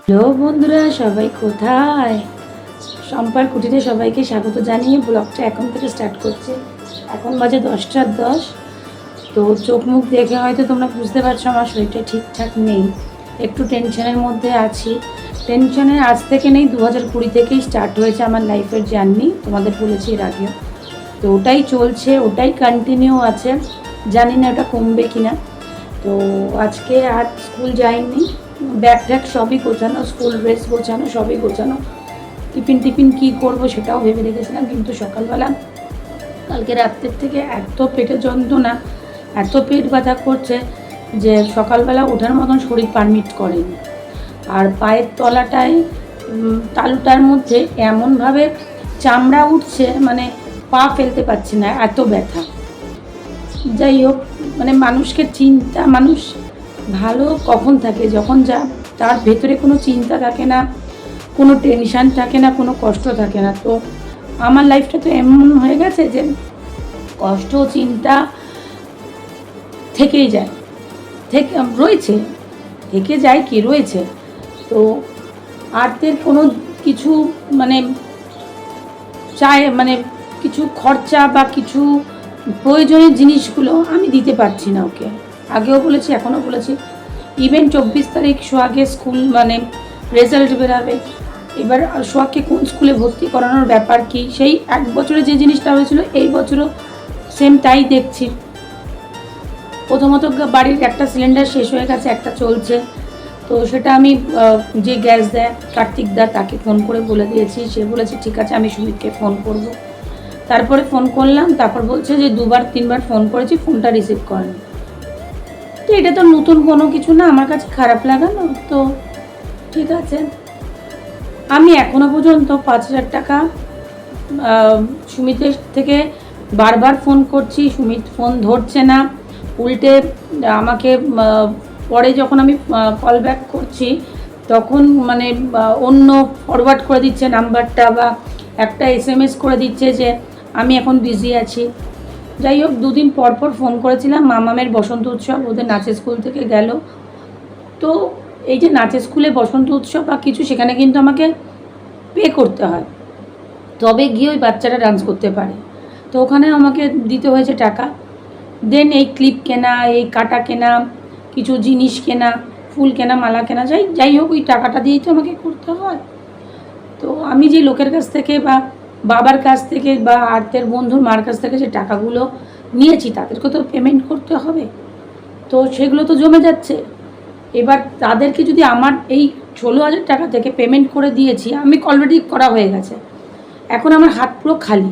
Hello বন্ধুরা, সবাই কোথায়? সম্পার কুটিরে সবাইকে স্বাগত জানিয়ে ব্লগটা এখন থেকে স্টার্ট করছি। এখন বাজে 10টা 10। তো চোখ মুখ দেখে হয়তো তোমরা বুঝতে পারছো আমার শরীরটা ঠিকঠাক নেই, একটু টেনশনের মধ্যে আছি। টেনশনের আজ থেকে নেই, 2020 থেকেই স্টার্ট হয়েছে আমার লাইফের জার্নি, তোমাদের বলেছি এর আগেও। তো ওটাই চলছে, ওটাই কন্টিনিউ আছে, জানি না ওটা কমবে কি না। তো আজকে আর স্কুল যাইনি, ব্যাগ ট্যাগ সবই গোছানো, স্কুল ড্রেস গোছানো, সবই গোছানো। টিফিন কী করবো সেটাও ভেবে রেখেছিলাম, কিন্তু সকালবেলা কালকে রাত্রের থেকে এত পেটে যন্ত্রণা, এত পেট ব্যথা করছে যে সকালবেলা ওঠার মতন শরীর পারমিট করেনি। আর পায়ের তলাটায় তালুটার মধ্যে এমনভাবে চামড়া উঠছে, মানে পা ফেলতে পারছি না, এত ব্যথা। যাই হোক, মানে মানুষকে চিন্তা, মানুষ ভালো কখন থাকে? যখন যা তার ভেতরে কোনো চিন্তা থাকে না, কোনো টেনশান থাকে না, কোনো কষ্ট থাকে না। তো আমার লাইফটা তো এমন হয়ে গেছে যে কষ্ট চিন্তা থেকেই যায়, রয়েছে, থেকে যায় কি রয়েছে। তো আর্থের কোনো কিছু মানে চায়, মানে কিছু খরচা বা কিছু প্রয়োজনীয় জিনিসগুলো আমি দিতে পারছি না ওকে। আগেও বলেছি, এখনও বলেছি। ইভেন 24 তারিখ সোহাগের স্কুল মানে রেজাল্ট বেরাবে, এবার সোহাগকে কোন স্কুলে ভর্তি করানোর ব্যাপার কি, সেই 1 বছরে যে জিনিসটা হয়েছিল এই বছরও সেম তাই দেখছি। প্রথমত বাড়ির একটা সিলিন্ডার শেষ হয়ে গেছে, একটা চলছে। তো সেটা আমি যে গ্যাস দেয় কার্তিক দা, তাকে ফোন করে বলে দিয়েছি। সে বলেছে ঠিক আছে, আমি সুমিতকে ফোন করব। তারপরে ফোন করলাম, তারপর বলছে যে 2-3বার ফোন করেছি, ফোনটা রিসিভ করেনি। তো এটা তো নতুন কোনো কিছু না, আমার কাছে খারাপ লাগানো। তো ঠিক আছে, আমি এখনও পর্যন্ত 5,000 টাকা সুমিতের থেকে বারবার ফোন করছি, সুমিত ফোন ধরছে না। উল্টে আমাকে পরে যখন আমি কল ব্যাক করছি তখন মানে অন্য ফরওয়ার্ড করে দিচ্ছে নাম্বারটা, বা একটা SMS করে দিচ্ছে যে আমি এখন বিজি আছি। যাই হোক, 2 দিন পর পর ফোন করেছিলাম। মামামের বসন্ত উৎসব, ওদের নাচের স্কুল থেকে গেল। তো এই যে নাচের স্কুলে বসন্ত উৎসব বা কিছু, সেখানে কিন্তু আমাকে পে করতে হয়, তবে গিয়ে ওই বাচ্চারা ডান্স করতে পারে। তো ওখানে আমাকে দিতে হয়েছে টাকা। দেন এই ক্লিপ কেনা, এই কাটা কেনা, কিছু জিনিস কেনা, ফুল কেনা, মালা কেনা, যাই হোক, ওই টাকাটা দিয়েই তো আমাকে করতে হয়। তো আমি যে লোকের কাছ থেকে বা বাবার কাছ থেকে বা আর্তের বন্ধুর মার কাছ থেকে যে টাকাগুলো নিয়েছি তাদেরকে তো পেমেন্ট করতে হবে। তো সেগুলো তো জমে যাচ্ছে। এবার তাদেরকে যদি আমার এই 16,000 টাকা থেকে পেমেন্ট করে দিয়েছি, আমি অলরেডি করা হয়ে গেছে, এখন আমার হাত পুরো খালি,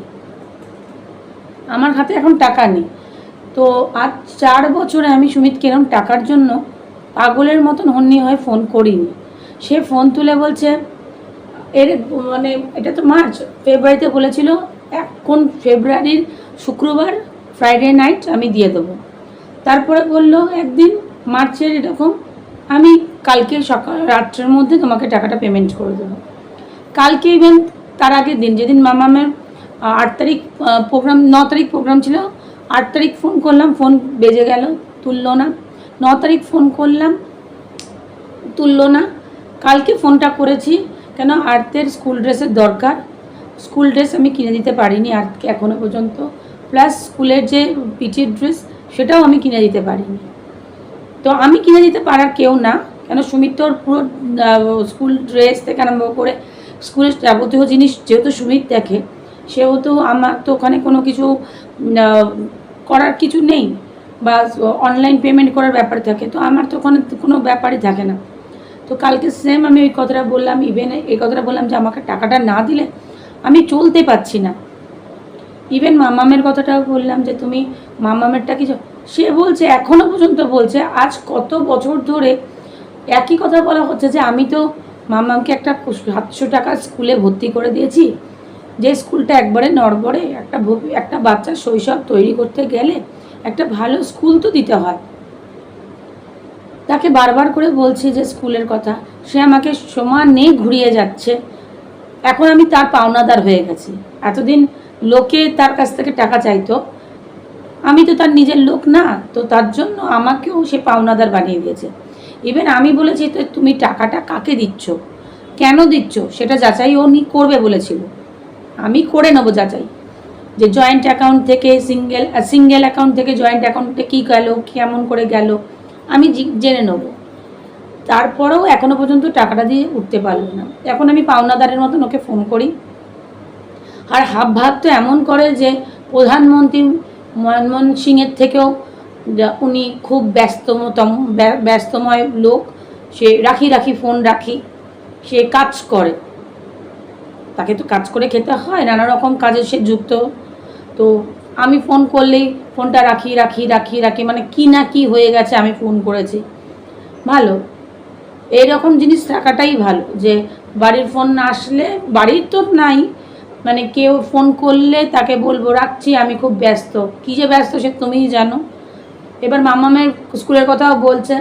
আমার হাতে এখন টাকা নেই। তো আজ 4 বছরে আমি সুমিতকে এরকম টাকার জন্য পাগলের মতন হন্যি হয়ে ফোন করিনি। সে ফোন তুলে বলছে, এর মানে এটা তো মার্চ, ফেব্রুয়ারিতে বলেছিল কোন ফেব্রুয়ারির শুক্রবার ফ্রাইডে নাইট আমি দিয়ে দেবো। তারপরে বললো একদিন মার্চের এরকম, আমি কালকে সকাল রাত্রের মধ্যে তোমাকে টাকাটা পেমেন্ট করে দেবো। কালকে ইভেন তার আগের দিন, যেদিন মামামের 8 তারিখ প্রোগ্রাম, 9 তারিখ প্রোগ্রাম ছিল, 8 তারিখ ফোন করলাম, ফোন বেজে গেল, তুললো না। 9 তারিখ ফোন করলাম, তুললো না। কালকে ফোনটা করেছি, কেন আর্তের স্কুল ড্রেসের দরকার, স্কুল ড্রেস আমি কিনে দিতে পারিনি আর্তকে এখনও পর্যন্ত, প্লাস স্কুলের যে পিটির ড্রেস সেটাও আমি কিনে দিতে পারিনি। তো আমি কিনে দিতে পারার কেউ না, কেন সুমিত তোর পুরো স্কুল ড্রেস থেকে আরম্ভ করে স্কুলের যাবতীয় জিনিস যেহেতু সুমিত দেখে, সেহেতু আমার তো ওখানে কোনো কিছু করার কিছু নেই, বা অনলাইন পেমেন্ট করার ব্যাপার থাকে, তো আমার তো ওখানে কোনো ব্যাপারই থাকে না। তো কালকে সেম আমি ওই কথাটা বললাম, ইভেন এই কথাটা বললাম যে আমাকে টাকাটা না দিলে আমি চলতে পারছি না। ইভেন মামামের কথাটাও বললাম যে তুমি মামামেরটা কিছু, সে বলছে এখনও পর্যন্ত বলছে, আজ কত বছর ধরে একই কথা বলা হচ্ছে যে আমি তো মামামকে একটা 700 টাকার স্কুলে ভর্তি করে দিয়েছি, যে স্কুলটা একবারে নড়বড়ে, একটা বাচ্চার শৈশব তৈরি করতে গেলে একটা ভালো স্কুল তো দিতে হয়। তাকে বারবার করে বলছি যে স্কুলের কথা, সে আমাকে সমানে ঘুরিয়ে যাচ্ছে। এখন আমি তার পাওনাদার হয়ে গেছি। এতদিন লোকে তার কাছ থেকে টাকা চাইতো, আমি তো তার নিজের লোক না, তো তার জন্য আমাকেও সে পাওনাদার বানিয়ে দিয়েছে। ইভেন আমি বলেছি তো তুমি টাকাটা কাকে দিচ্ছ, কেন দিচ্ছ, সেটা যাচাই ও করবে বলেছিল। আমি করে নেবো যাচাই, যে জয়েন্ট অ্যাকাউন্ট থেকে সিঙ্গেল অ্যাকাউন্ট থেকে জয়েন্ট অ্যাকাউন্টে কী গেল, কেমন করে গেল, আমি জেনে নেবো। তারপরেও এখনও পর্যন্ত টাকাটা দিয়ে উঠতে পারলো না। এখন আমি পাওনাদারের মতন ওকে ফোন করি, আর হাব ভাব তো এমন করে যে প্রধানমন্ত্রী মনমোহন সিংয়ের থেকেও উনি খুব ব্যস্তময় লোক, সে রাখি ফোন রাখি, সে কাজ করে, তাকে তো কাজ করে খেতে হয়, নানা রকম কাজে সে যুক্ত। তো আমি ফোন করলেই ফোনটা রাখি, মানে কি না কি হয়ে গেছে আমি ফোন করেছি। ভালো, এইরকম জিনিস থাকাটাই ভালো, যে বাড়ির ফোন আসলে, বাড়ির তো নাই, মানে কেউ ফোন করলে তাকে বলবো রাখছি, আমি খুব ব্যস্ত, কী যে ব্যস্ত সে তুমিই জানো। এবার মামামের স্কুলের কথাও বলছে,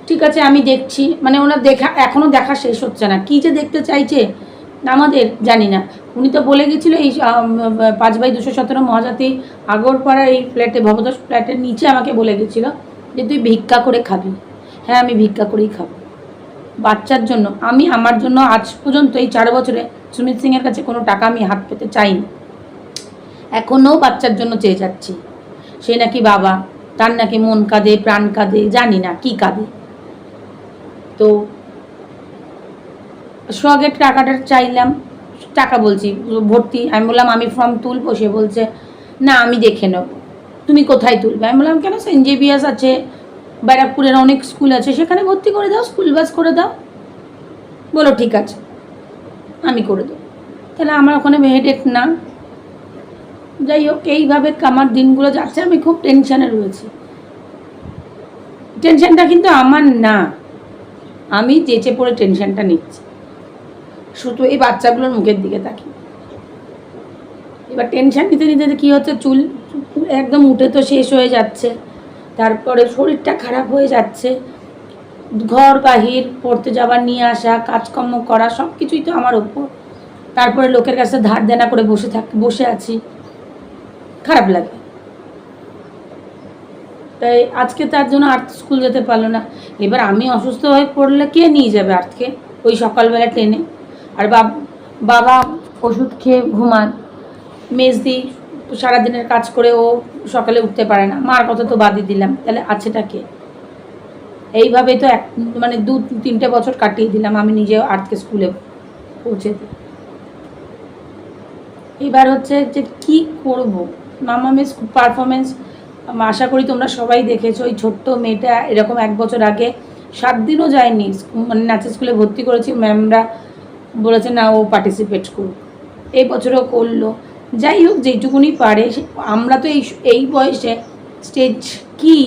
ঠিক আছে আমি দেখছি, মানে ওনার এখনও দেখা শেষ হচ্ছে না, কী যে দেখতে চাইছে আমাদের জানি না। উনি তো বলে গেছিলো এই 5/217 মহাজাতি আগরপাড়া এই ফ্ল্যাটে, ভবতোষ ফ্ল্যাটের নিচে আমাকে বলে গেছিলো যে তুই ভিক্ষা করে খাবি। হ্যাঁ, আমি ভিক্ষা করেই খাবো বাচ্চার জন্য। আমি আমার জন্য আজ পর্যন্ত এই 4 বছরে সুমিত সিংয়ের কাছে কোনো টাকা আমি হাত পেতে চাইনি, এখনও বাচ্চার জন্য চেয়ে যাচ্ছি। সে নাকি বাবা, তার নাকি মন কাঁদে, প্রাণ কাঁদে, জানি না কি কাঁদে। তো সোহাগের টাকাটা চাইলাম, টাকা বলছি ভর্তি, আমি বললাম আমি ফর্ম তুলবো, সে বলছে না আমি দেখে নেব। তুমি কোথায় তুলবে? আমি বললাম কেন, সেন্ট জেভিয়ার্স আছে, ব্যারাকপুরের অনেক স্কুল আছে, সেখানে ভর্তি করে দাও, স্কুল বাস করে দাও। বলো ঠিক আছে আমি করে দেবো, তাহলে আমার ওখানে হেডেক না। যাই হোক, এইভাবে আমার দিনগুলো যাচ্ছে, আমি খুব টেনশানে রয়েছি। টেনশানটা কিন্তু আমার না, আমি চেঁচে পড়ে টেনশানটা নিচ্ছি, শুধু এই বাচ্চাগুলোর মুখের দিকে তাকি। এবার টেনশান নিতে নিতে কী হচ্ছে, চুল একদম উঠে তো শেষ হয়ে যাচ্ছে, তারপরে শরীরটা খারাপ হয়ে যাচ্ছে, ঘর বাহির পড়তে যাওয়ার, নিয়ে আসা, কাজকর্ম করা, সব কিছুই তো আমার ওপর। তারপরে লোকের কাছে ধার দেনা করে বসে আছি, খারাপ লাগে। তাই আজকে তার জন্য আর্ট স্কুল যেতে পারলো না। এবার আমি অসুস্থ হয়ে পড়লে কে নিয়ে যাবে আর্টকে ওই সকালবেলা ট্রেনে? আর বাবা ওষুধ খেয়ে ঘুমান, মেজদি সারাদিনের কাজ করে ও সকালে উঠতে পারে না, মার কথা তো বাদই দিলাম, তাহলে আছেটা কে? এইভাবে তো মানে 2-3টে বছর কাটিয়ে দিলাম আমি নিজেও আর্টকে স্কুলে পৌঁছে দিই। এবার হচ্ছে যে কি করব, মামামের পারফরমেন্স আশা করি তোমরা সবাই দেখেছো। ওই ছোট্ট মেয়েটা এরকম 1 বছর আগে 7 দিনও যায়নি, মানে নাচের স্কুলে ভর্তি করেছি, ম্যামরা বলেছে না ও পার্টিসিপেট করুক, এই বছরও করলো। যাই হোক, যেইটুকুনি পারে। আমরা তো এই বয়সে স্টেজ কি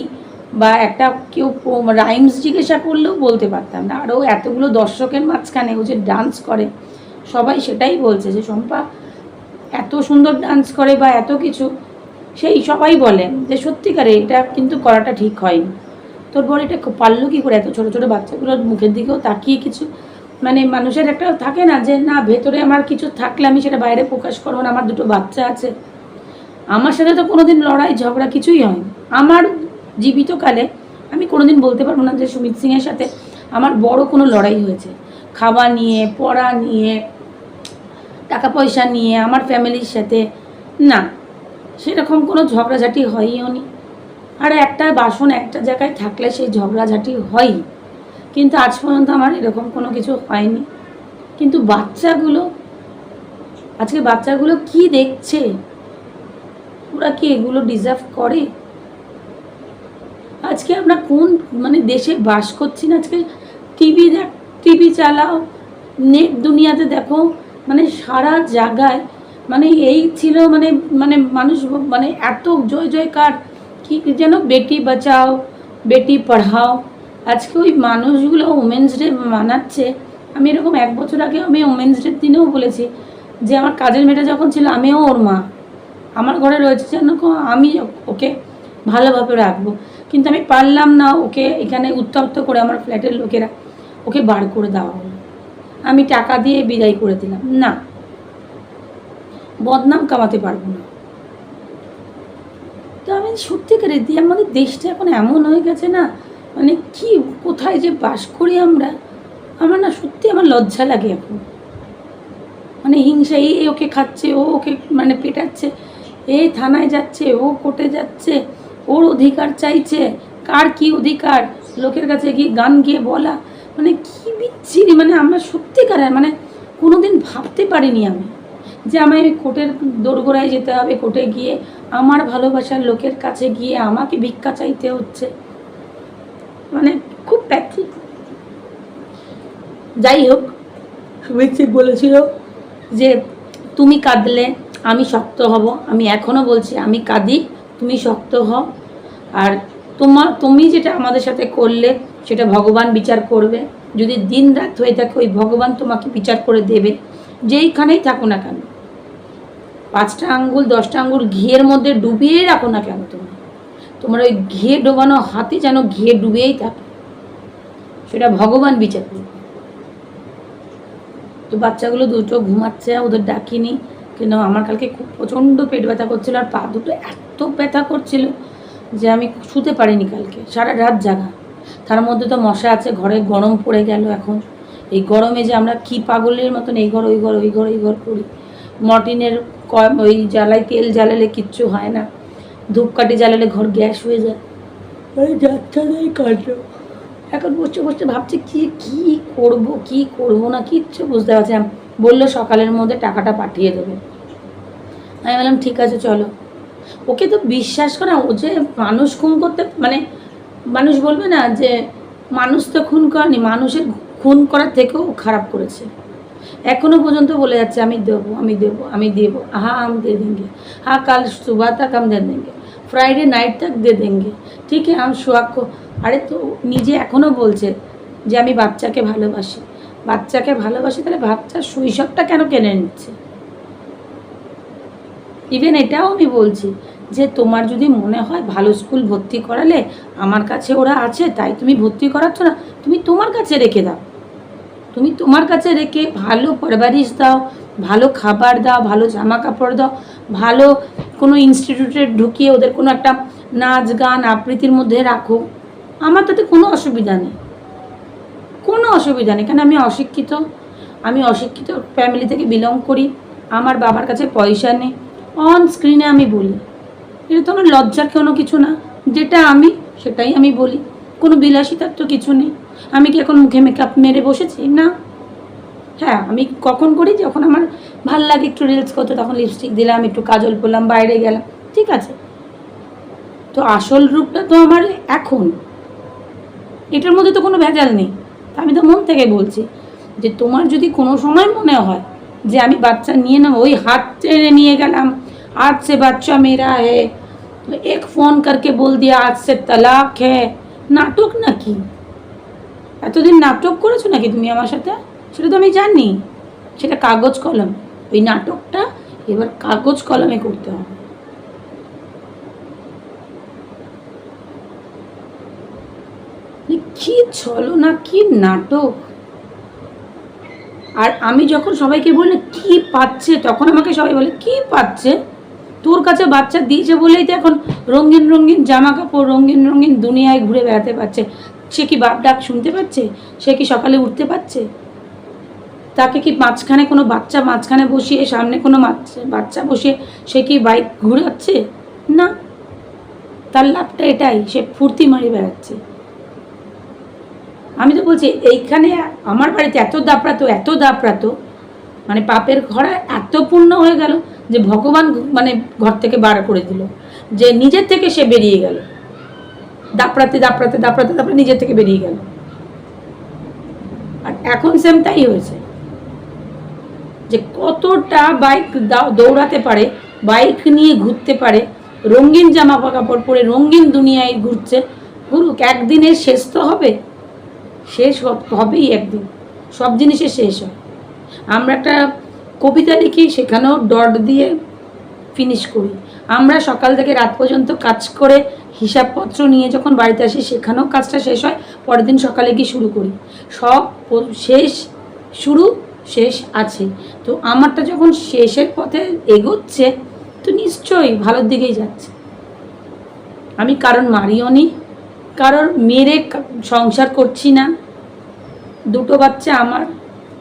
বা একটা কেউ রাইমস জিজ্ঞাসা করলেও বলতে পারতাম না, আর ও এতগুলো দর্শকের মাঝখানে ও যে ডান্স করে, সবাই সেটাই বলছে যে শম্পা এত সুন্দর ডান্স করে বা এত কিছু, সেই সবাই বলে যে সত্যিকারে এটা কিন্তু করাটা ঠিক হয়নি। তোর পর এটা পারলো কী করে? এত ছোটো ছোটো বাচ্চাগুলোর মুখের দিকেও তাকিয়ে কিছু, মানে মানুষের একটা থাকে না যে না, ভেতরে আমার কিছু থাকলে আমি সেটা বাইরে প্রকাশ করবো না, আমার 2টো বাচ্চা আছে। আমার সাথে তো কোনোদিন লড়াই ঝগড়া কিছুই হয়নি আমার জীবিতকালে। আমি কোনোদিন বলতে পারবো না যে সুমিত সিংয়ের সাথে আমার বড় কোনো লড়াই হয়েছে, খাওয়া নিয়ে, পড়া নিয়ে, টাকা পয়সা নিয়ে, আমার ফ্যামিলির সাথে না, সেরকম কোনো ঝগড়াঝাটি হয়ইও নি। আর একটা বাসন একটা জায়গায় থাকলে সেই ঝগড়াঝাটি হয়ই, কিন্তু আজ পর্যন্ত আমার এরকম কোনো কিছু হয়নি। কিন্তু আজকে বাচ্চাগুলো কি দেখছে, ওরা কি এগুলো ডিজার্ভ করে? আজকে আমরা কোন মানে দেশে বাস করছি না? আজকে টিভি চালাও, নেট দুনিয়াতে দেখো, মানে সারা জায়গায় মানে এই ছিল, মানে মানে মানুষ মানে এত জয় জয়কার, কি যেন বেটি বাঁচাও বেটি পড়াও। আজকে ওই মানুষগুলো ওমেন্স ডে মানাচ্ছে। আমি এরকম 1 বছর আগে আমি ওমেন্স ডের দিনেও বলেছি যে আমার কাজের মেয়েটা যখন ছিল, আমিও ওর মা, আমার ঘরে রয়েছে যেন আমি ওকে ভালোভাবে রাখবো, কিন্তু আমি পারলাম না। ওকে এখানে উত্তপ্ত করে আমার ফ্ল্যাটের লোকেরা ওকে বার করে দেওয়া হলো, আমি টাকা দিয়ে বিদায় করে দিলাম। না, বদনাম কামাতে পারবো না। তো আমি সত্যিকারে আমাদের দেশটা এখন এমন হয়ে গেছে না, মানে কি কোথায় যে বাস করি আমরা, আমার না সত্যি আমার লজ্জা লাগে এখন। মানে হিংসা, এই ওকে খাচ্ছে, ও ওকে মানে পেটাচ্ছে, এ থানায় যাচ্ছে, ও কোর্টে যাচ্ছে, ওর অধিকার চাইছে। কার কি অধিকার লোকের কাছে গিয়ে গান গিয়ে বলা, মানে কি বিচ্ছিরি। মানে আমরা সত্যিকারের মানে কোনো দিন ভাবতে পারিনি আমি যে আমায় ওই কোর্টের দোরগোড়ায় যেতে হবে, কোর্টে গিয়ে আমার ভালোবাসার লোকের কাছে গিয়ে আমাকে ভিক্ষা চাইতে হচ্ছে। মানে খুব প্যাথিক। যাই হোক, সুমিত বলেছিল যে তুমি কাঁদলে আমি শক্ত হব। আমি এখনও বলছি, আমি কাঁদি, তুমি শক্ত হও। আর তুমি যেটা আমাদের সাথে করলে সেটা ভগবান বিচার করবে। যদি দিন রাত হয়ে থাকে, ওই ভগবান তোমাকে বিচার করে দেবে, যেইখানেই থাকো না কেন। 5টা আঙ্গুল 10টা আঙ্গুল ঘিয়ের মধ্যে ডুবিয়ে রাখো না কেন, তোমার ওই ঘিয়ে ডোবানো হাতে যেন ঘিয়ে ডুবেই থাকে, সেটা ভগবান বিচার করবে। তো বাচ্চাগুলো দুটো ঘুমাচ্ছে, ওদের ডাকিনি, কিন্তু আমার কালকে খুব প্রচণ্ড পেট ব্যথা করছিল, আর পা দুটো এত ব্যথা করছিল যে আমি শুতে পারিনি কালকে, সারা রাত জাগা। তার মধ্যে তো মশা আছে, ঘরে গরম পড়ে গেল এখন। এই গরমে যে আমরা কি পাগলের মতন এই ঘর ওই ঘর ওই ঘর ওই ঘর করি। মর্টিনের ওই জ্বালাই, তেল জ্বালালে কিচ্ছু হয় না, ধূপকাঠি জ্বালালে ঘর গ্যাস হয়ে যায়। এই যাচ্ছে এই কাণ্ড। এখন বসে বসে ভাবছি কি করবো না, কিচ্ছু বুঝতে পারছি না। বললো সকালের মধ্যে টাকাটা পাঠিয়ে দেবে। আমি বললাম ঠিক আছে চলো। ওকে তো বিশ্বাস করা, ও যে মানুষ খুন করতে, মানে মানুষ বলবে না যে মানুষ তো খুন করেনি, মানুষের খুন করার থেকেও খারাপ করেছে। এখনো পর্যন্ত বলে যাচ্ছে আমি দেবো, আমি দেবো, আমি দেবো, हाँ हम दे देंगे, हाँ कल सुबह तक हम दे देंगे, फ्राइडे नाइट तक दे देंगे, ठीक है हम सुहाग को। আরে তো নিজে এখনও বলছে যে আমি বাচ্চাকে ভালোবাসি, তাহলে বাচ্চার শৈশবটা কেন কেড়ে নিচ্ছে? ইভেন এটাও আমি বলছি যে তোমার যদি মনে হয় ভালো স্কুল ভর্তি করালে, আমার কাছে ওরা আছে তাই তুমি ভর্তি করাচ্ছ না, তুমি তোমার কাছে রেখে দাও। তুমি তোমার কাছে রেখে ভালো পরবারিশ দাও, ভালো খাবার দাও, ভালো জামা কাপড় দাও, ভালো কোনো ইনস্টিটিউটে ঢুকিয়ে ওদের কোনো একটা নাচ গান আবৃত্তির মধ্যে রাখো। আমার তাতে কোনো অসুবিধা নেই, কারণ আমি অশিক্ষিত ফ্যামিলি থেকে বিলং করি। আমার বাবার কাছে পয়সা নেই। অন স্ক্রিনে আমি বলি, এটা তো আমার লজ্জার কোনো কিছু না, যেটা আমি সেটাই আমি বলি। কোনো বিলাসিতার তো কিছু নেই। আমি কি এখন মুখে মেকআপ মেরে বসেছি? না। হ্যাঁ, আমি কখন করি, যখন আমার ভাল লাগে একটু রিলস করতে, তখন লিপস্টিক দিলাম, একটু কাজল পরলাম, বাইরে গেলাম, ঠিক আছে। তো আসল রূপটা তো আমার এখন, এটার মধ্যে তো কোনো ভেজাল নেই। আমি তো মন থেকে বলছি যে তোমার যদি কোনো সময় মনে হয় যে আমি বাচ্চা নিয়ে নেবো, ওই হাত টেনে নিয়ে গেলাম, আজ সে বাচ্চা মেরা হে, এক ফোন করকে বল দিয়া আজ সে তালাক হে, নাটক নাকি? এতদিন নাটক করেছো নাকি তুমি আমার সাথে? সেটা তো আমি জানি, সেটা কাগজ কলম। ওই নাটকটা এবার কাগজ কলমে করতে হবে। কি ছলনা, কি নাটক। আর আমি যখন সবাইকে বলি কি পাচ্ছে, তখন আমাকে সবাই বলে কি পাচ্ছে? তোর কাছে বাচ্চা দিয়েছে বলেই তো এখন রঙিন রঙিন জামা কাপড়, রঙিন রঙিন দুনিয়ায় ঘুরে বেড়াতে পারছে। সে কি বাপ ডাক শুনতে পাচ্ছে? সে কি সকালে উঠতে পারছে? তাকে কি মাঝখানে কোনো বাচ্চা মাঝখানে বসিয়ে, সামনে কোনো বাচ্চা বসিয়ে সে কি বাইক ঘুরাচ্ছে? না, তার লাভটা এটাই, সে ফুর্তি মারি বেড়াচ্ছে। আমি তো বলছি এইখানে আমার বাড়িতে এত দাপড়াতো, মানে পাপের ঘোড়া এত পূর্ণ হয়ে গেল যে ভগবান মানে ঘর থেকে বার করে দিল, যে নিজের থেকে সে বেরিয়ে গেল, দাপড়াতে নিজের থেকে বেরিয়ে গেল। আর এখন সেম তাই হয়েছে, যে কতটা বাইক দৌড়াতে পারে, বাইক নিয়ে ঘুরতে পারে, রঙিন জামা কাপড় পরে রঙিন দুনিয়ায় ঘুরছে। ঘুরুক, একদিনের শেষ তো হবে, শেষ হবেই একদিন, সব জিনিসের শেষ হয়। আমরা একটা কবিতা লিখি, সেখানেও ডট দিয়ে ফিনিশ করি। আমরা সকাল থেকে রাত পর্যন্ত কাজ করে হিসাবপত্র নিয়ে যখন বাড়িতে আসি, সেখানেও কাজটা শেষ হয়, পরের দিন সকালে গিয়ে শুরু করি। সব শেষ, শুরু শেষ আছে। তো আমারটা যখন শেষের পথে এগোচ্ছে, তো নিশ্চয়ই ভালোর দিকেই যাচ্ছে। আমি কারণ মারিও নি, কারোর মেরে সংসার করছি না, দুটো বাচ্চা আমার,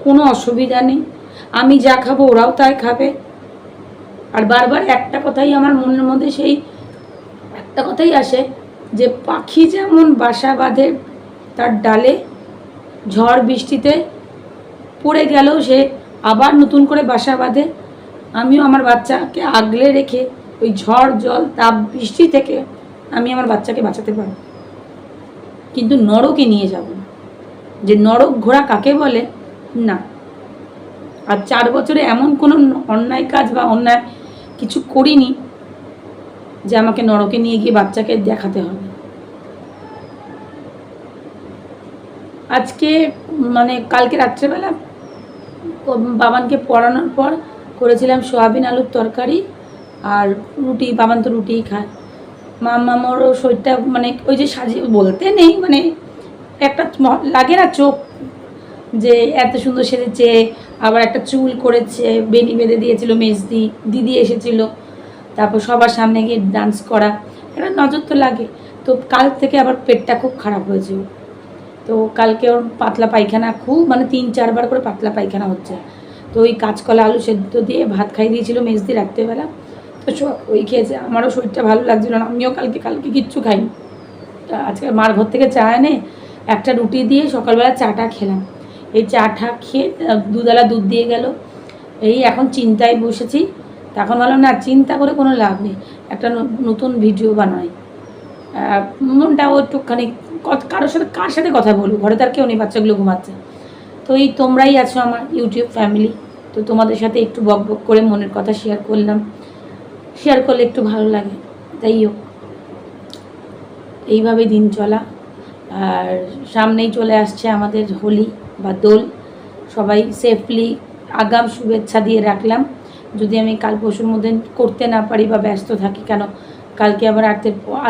কোনো অসুবিধা নেই, আমি যা খাবো ওরাও তাই খাবে। আর বারবার একটা কথাই আমার মনের মধ্যে সেই একটা কথাই আসে যে পাখি যেমন বাসা বাঁধে তার ডালে, ঝড় বৃষ্টিতে পড়ে গেলেও সে আবার নতুন করে বাসা বাঁধে, আমিও আমার বাচ্চাকে আগলে রেখে ওই ঝড় জল তাপ বৃষ্টি থেকে আমি আমার বাচ্চাকে বাঁচাতে পারব, কিন্তু নরকে নিয়ে যাব না। যে নরক ঘোড়া কাকে বলে না। আর 4 বছরে এমন কোনো অন্যায় কাজ বা অন্যায় কিছু করিনি যে আমাকে নরকে নিয়ে গিয়ে বাচ্চাকে দেখাতে হবে। আজকে মানে কালকে রাত্রেবেলা বাবানকে পড়ানোর পর করেছিলাম সোয়াবিন আলুর তরকারি আর রুটি। বাবান তো রুটিই খায়। মামারও শরীরটা মানে ওই যে সাজিয়ে বলতে নেই, মানে একটা লাগে না চোখ যে এত সুন্দর সেজেছে, আবার একটা চুল করেছে, বেনি বেঁধে দিয়েছিল মেজদি, দিদি এসেছিল, তারপর সবার সামনে গিয়ে ডান্স করা, একটা নজর তো লাগে। তো কাল থেকে আবার পেটটা খুব খারাপ হয়েছে। তো কালকে ওর পাতলা পায়খানা খুব মানে 3-4 বার করে পাতলা পায়খানা হচ্ছে। তো ওই কাঁচকলা আলু সেদ্ধ দিয়ে ভাত খাইয়ে দিয়েছিল মেজদি রাত্রেবেলা, তো ওই খেয়েছে। আমারও শরীরটা ভালো লাগছিল না, আমিও কালকে কিচ্ছু খাইনি। আজকে মার ঘর থেকে চা এনে একটা রুটি দিয়ে সকালবেলা চাটা খেলাম। এই চাটা খেয়ে দুধওয়ালা দুধ দিয়ে গেল। এই এখন চিন্তায় বসেছি, তখন ভাবলাম না চিন্তা করে কোনো লাভ নেই, একটা নতুন ভিডিও বানাই। মনটাও একটুখানি কার সাথে কথা বলবো, ঘরে তার কেউ নেই, বাচ্চাগুলো ঘুমাচ্ছে। তো এই তোমরাই আছো আমার ইউটিউব ফ্যামিলি, তো তোমাদের সাথে একটু বক বক করে মনের কথা শেয়ার করলাম। শেয়ার করলে একটু ভালো লাগে, তাই হোক এইভাবে দিন চলা। আর সামনেই চলে আসছে আমাদের হোলি বা দোল, সবাই সেফলি আগাম শুভেচ্ছা দিয়ে রাখলাম। যদি আমি কাল পরশুর মধ্যে করতে না পারি বা ব্যস্ত থাকি, কেন কালকে আবার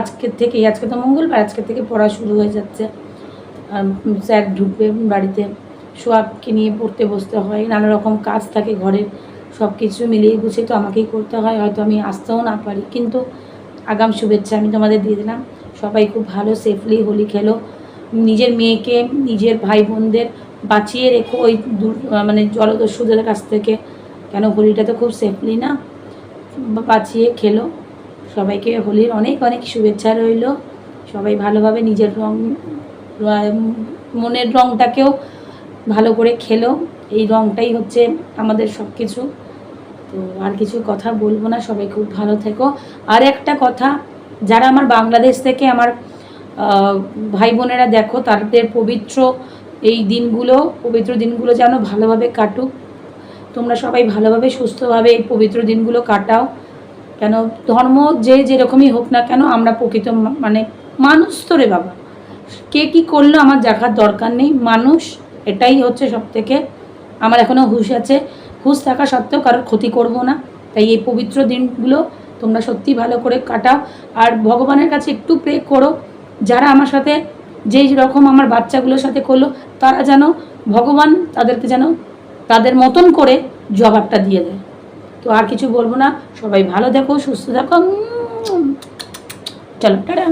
আজকের থেকেই, আজকে তো মঙ্গলবার, আজকের থেকে পড়া শুরু হয়ে যাচ্ছে। স্যার ঢুকবে বাড়িতে, সোয়াবকে নিয়ে পড়তে বসতে হয়, নানা রকম কাজ থাকে ঘরের, সব কিছু মিলিয়ে গুছিয়ে তো আমাকেই করতে হয়। হয়তো আমি আসতেও না পারি, কিন্তু আগাম শুভেচ্ছা আমি তোমাদের দিয়ে দিলাম। সবাই খুব ভালো সেফলি হোলি খেলো, নিজের মেয়েকে নিজের ভাই বোনদের বাঁচিয়ে রেখো ওই মানে জলদস্যুদের কাছ থেকে, কেন হোলিটা তো খুব সেফলি না, বাঁচিয়ে খেলো। সবাইকে হোলির অনেক অনেক শুভেচ্ছা রইল। সবাই ভালোভাবে নিজের মনের রঙটাকেও ভালো করে খেলো, এই রঙটাই হচ্ছে আমাদের সব কিছু। তো আর কিছু কথা বলবো না, সবাই খুব ভালো থেকো। আর একটা কথা, যারা আমার বাংলাদেশ থেকে আমার ভাই বোনেরা দেখো, তাদের পবিত্র দিনগুলো যেন ভালোভাবে কাটুক। তোমরা সবাই ভালোভাবে সুস্থভাবে এই পবিত্র দিনগুলো কাটাও। কেন ধর্ম যে যেরকমই হোক না কেন, আমরা প্রকৃত মানে মানুষ তো রে বাবা, কে কী করলো আমার দেখার দরকার নেই, মানুষ, এটাই হচ্ছে সব থেকে। আমার এখনও হুঁশ আছে, হুঁশ থাকা সত্ত্বেও কারোর ক্ষতি করব না। তাই এই পবিত্র দিনগুলো তোমরা সত্যি ভালো করে কাটাও। আর ভগবানের কাছে একটু প্রে করো, যারা আমার সাথে যেই রকম আমার বাচ্চাগুলোর সাথে করলো, তারা যেন ভগবান তাদেরকে যেন তাদের মতন করে জবাবটা দিয়ে দেয়। তো আর কিছু বলবো না, সবাই ভালো থাকো, সুস্থ থাকো, চলো টাটা।